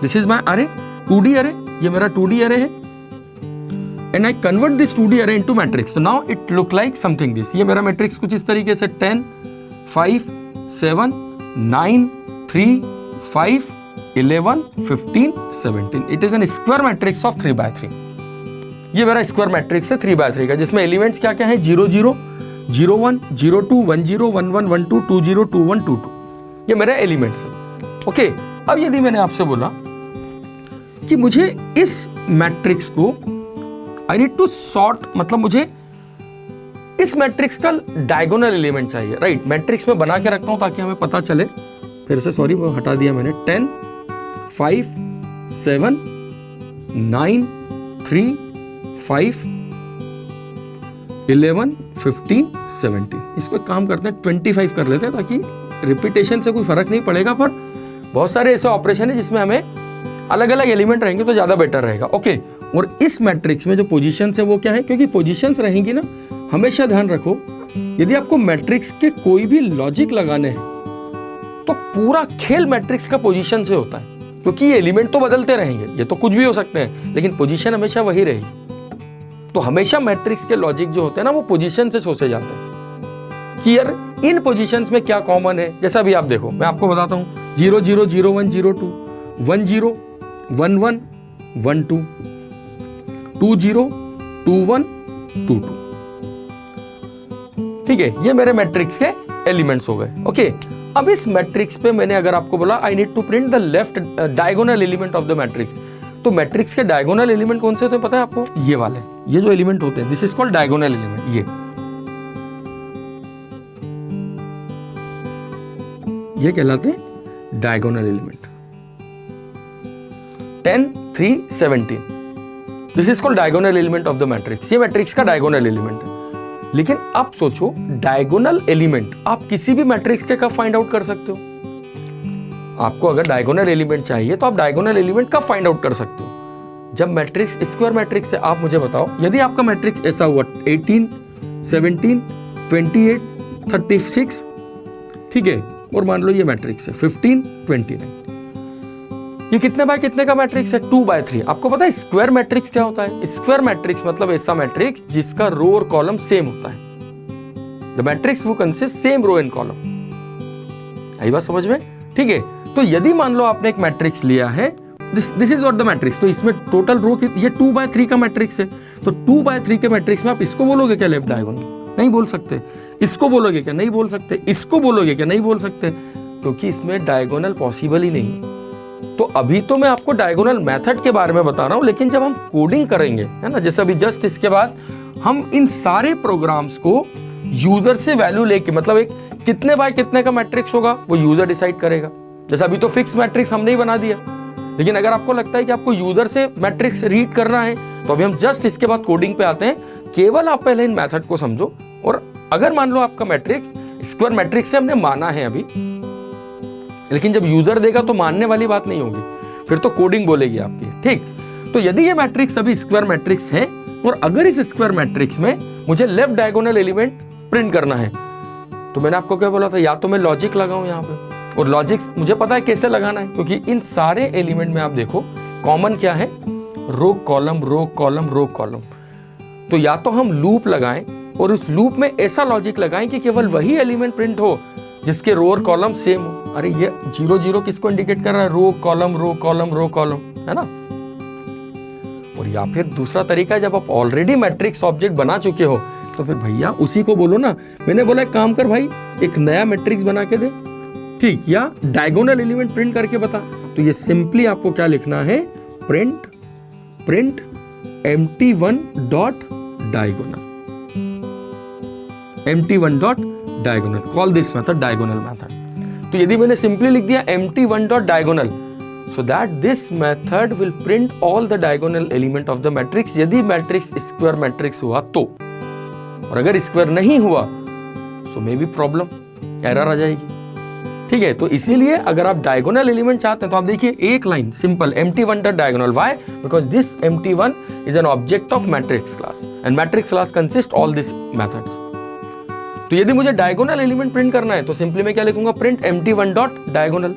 This is my अरे 2D अरे, ये मेरा 2D अरे है, and I convert this 2D अरे इनटू मैट्रिक्स, तो now it look like something this. ये मेरा मैट्रिक्स कुछ इस तरीके से 10 5 7 9 3 5 11 15 17, it is an square matrix of 3x3। ये मेरा स्क्वायर मैट्रिक्स है 3x3 का, जिसमें एलिमेंट्स क्या क्या है, 0 0 0 1 0 2 1 0 1 1 1 2 2 0 2 1 2 2, ये मेरे एलिमेंट्स है। ओके, अब यदि मैंने आपसे बोला कि मुझे इस मैट्रिक्स को आई नीड टू सॉर्ट, मतलब मुझे इस मैट्रिक्स का डायगोनल एलिमेंट चाहिए, राइट। मैट्रिक्स में बना के रखता हूं ताकि हमें पता चले, फिर से सॉरी वो हटा दिया मैंने, 10 5 7 9 3 5 11 15 17, इसको एक काम करते हैं 25 कर लेते हैं, ताकि रिपीटेशन से कोई फर्क नहीं पड़ेगा, पर बहुत सारे ऐसे ऑपरेशन है जिसमें हमें अलग अलग एलिमेंट रहेंगे तो ज्यादा बेटर रहेगा। ओके, और इस मैट्रिक्स में जो पोजीशंस है वो क्या है, क्योंकि पोजीशंस रहेंगी ना, हमेशा ध्यान रखो, यदि आपको मैट्रिक्स के कोई भी लॉजिक लगाने हैं तो पूरा खेल मैट्रिक्स का पोजीशन से होता है, क्योंकि ये एलिमेंट तो बदलते रहेंगे, ये तो कुछ भी हो सकते हैं, लेकिन पोजीशन हमेशा वही रहेगी। तो हमेशा मैट्रिक्स के लॉजिक जो होते हैं ना, वो पोजीशन से सोचे जाते हैं कि यार इन पोजीशंस में क्या कॉमन है। जैसा भी आप देखो, मैं आपको बताता हूँ, 0 0 0 1 0 2 1 0 1 1 1 2 2 0 2 1 2 2, ठीक है, ये मेरे मैट्रिक्स के एलिमेंट्स हो गए। ओके, अब इस मैट्रिक्स पे मैंने अगर आपको बोला I need to print the left diagonal element of the matrix, तो मैट्रिक्स के डायगोनल एलिमेंट कौन से होते हैं पता है आपको, ये वाले, ये जो एलिमेंट होते हैं, this is called diagonal element. ये कहलाते हैं diagonal element. 10 3 17, this is called diagonal element of the matrix, ये मैट्रिक्स का डायगोनल एलिमेंट है। लेकिन आप सोचो, डायगोनल एलिमेंट आप किसी भी मैट्रिक्स के कब फाइंड आउट कर सकते हो? आपको अगर डायगोनल एलिमेंट चाहिए तो आप डायगोनल एलिमेंट कब फाइंड आउट कर सकते हो? जब मैट्रिक्स स्क्वायर मैट्रिक्स है। आप मुझे बताओ, यदि आपका मैट्रिक्स ऐसा हुआ 18 17 28 36, ठीक है, और मान लो ये मैट्रिक्स है 15 29, ये कितने बाय कितने का मैट्रिक्स है, 2/3। आपको पता है स्क्वायर मैट्रिक्स क्या होता है? स्क्वायर मैट्रिक्स मतलब ऐसा मैट्रिक्स जिसका रो और कॉलम सेम होता है। द मैट्रिक्स वो consist same row and column. आई बात समझ में? ठीक है, तो यदि मान लो आपने एक मैट्रिक्स लिया है, this is what the matrix, तो इसमें टोटल रो ये 2/3 का मैट्रिक्स है, तो 2/3 के मैट्रिक्स में आप इसको बोलोगे क्या लेफ्ट डायगोनल? नहीं बोल सकते। इसको बोलोगे क्या? नहीं बोल सकते। इसको बोलोगे क्या? नहीं बोल सकते, क्योंकि इसमें डायगोनल पॉसिबल ही नहीं है। तो अभी तो मैं आपको डायगोनल मेथड के बारे में बता रहा हूं, लेकिन जब हम कोडिंग करेंगे, है ना, जैसे अभी जस्ट इसके बाद हम इन सारे प्रोग्राम्स को यूजर से वैल्यू लेके, मतलब एक कितने बाय कितने का मैट्रिक्स होगा वो यूजर डिसाइड करेगा। जैसे अभी तो फिक्स मैट्रिक्स हमने ही बना दिया, लेकिन अगर आपको लगता है कि आपको यूजर से मैट्रिक्स रीड करना है, तो अभी हम जस्ट इसके बाद कोडिंग पे आते हैं। केवल आप पहले इन मेथड को समझो, और अगर मान लो आपका मैट्रिक्स स्क्वायर मैट्रिक्स से हमने माना है अभी, लेकिन जब यूजर देगा तो मानने वाली बात नहीं होगी, फिर तो कोडिंग बोलेगी आपकी। ठीक, तो यदि ये मैट्रिक्स अभी स्क्वायर मैट्रिक्स है, और अगर इस स्क्वायर मैट्रिक्स में मुझे लेफ्ट डायगोनल एलिमेंट प्रिंट करना है, तो मैंने आपको क्या बोला था, या तो मैं लॉजिक लगाऊं यहाँ पे, और लॉजिक मुझे पता है कैसे लगाना है, क्योंकि इन सारे एलिमेंट में आप देखो कॉमन क्या है, row column row column row column. तो या तो हम लूप लगाएं और उस लूप में ऐसा लॉजिक लगाएं कि केवल वही एलिमेंट प्रिंट हो जिसके रो और कॉलम सेम हो। अरे ये 0 0 किसको इंडिकेट कर रहा है? Row column row column row column, है ना। और या फिर दूसरा तरीका है, जब आप ऑलरेडी मैट्रिक्स ऑब्जेक्ट बना चुके हो, तो फिर भैया उसी को बोलो ना, मैंने बोला एक काम कर भाई, एक नया मैट्रिक्स बना के दे, ठीक, या डायगोनल एलिमेंट प्रिंट करके बता। तो ये सिंपली आपको क्या लिखना है, print empty1 dot diagonal, empty1 dot diagonal, call this method diagonal method. तो यदि मैंने सिंपली लिख दिया empty1 dot diagonal, so that this method will print all the diagonal element of the matrix, यदि मैट्रिक्स स्क्वायर मैट्रिक्स हुआ तो, और अगर स्क्वायर नहीं हुआ so may be problem, error आ जाएगी। ठीक है, तो इसीलिए अगर आप डायगोनल एलिमेंट चाहते हैं तो आप देखिए एक line simple, empty1 dot diagonal. Why? Because this empty1 is an object of matrix class and matrix class consists all these methods। तो यदि मुझे डायगोनल एलिमेंट प्रिंट करना है तो सिंपली मैं क्या लिखूंगा, प्रिंट empty1 डॉट डायगोनल।